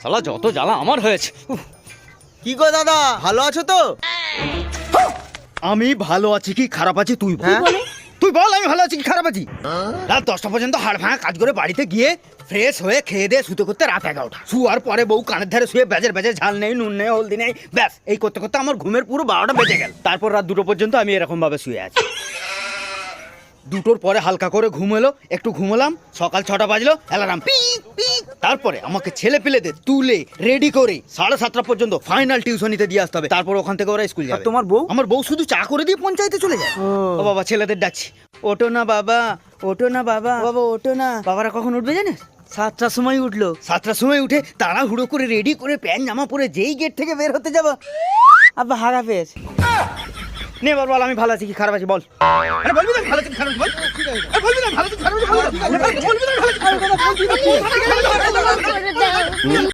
শালা যত জ্বালা আমার হয়েছে। কি গো দাদা, ভালো আছো তো? আমি ভালো আছি কি খারাপ আছি তুই বল। হ্যাঁ? তুই বল আমি ভালো আছি কি খারাপ আছি? রাত 10টা পর্যন্ত হাড় ভাঙা কাজ করে বাড়িতে গিয়ে ফ্রেশ হয়ে খেয়ে দিয়ে শুতে করতে রাত 11টা। শুয়ার পরে বউ কানের ধারে শুয়ে বেজের ঝাল নেই, নুন নেই, হলদি নেই, ব্যাস এই করতে করতে আমার ঘুমের পুরো 12টা বেজে গেল। তারপর রাত 2টো পর্যন্ত আমি এরকম ভাবে শুয়ে আছি। 2টোর পরে হালকা করে ঘুম এলো, একটু ঘুমলাম, সকাল 6টা বাজলো, অ্যালার্ম পিক পিক। তারপরে আমাকে ছেলে পেলেদের তুলে রেডি করে 7:30 পর্যন্ত ফাইনাল টিউশনিতে দিয়ে আসতে হবে। তারপর ওখান থেকে ওরা স্কুল যাবে। তোমার বউ? আমার বউ শুধু চা করে দিয়ে পঞ্চায়েতে চলে যায়। ও বাবা, ছেলেদের ডাকছি, ওঠো না বাবা, ওঠো না বাবা, বাবা ওঠো না। বাবারা কখন উঠবে জানিস? 7টার সময় উঠলো। 7টার সময় উঠে তাড়াহুড়ো করে রেডি করে প্যান্ট জামা পরে যেই গেট থেকে বের হতে যাবো, আব্বা হাগা পেয়েছে। নে বল বল, আমি ভালো আছি কি খারাপ আছি বল। আরে বলবি না ভালো আছি কি খারাপ আছি বল। আরে বলবি না ভালো আছি কি খারাপ আছি বল। বলবি না ভালো আছি কি খারাপ আছি বল।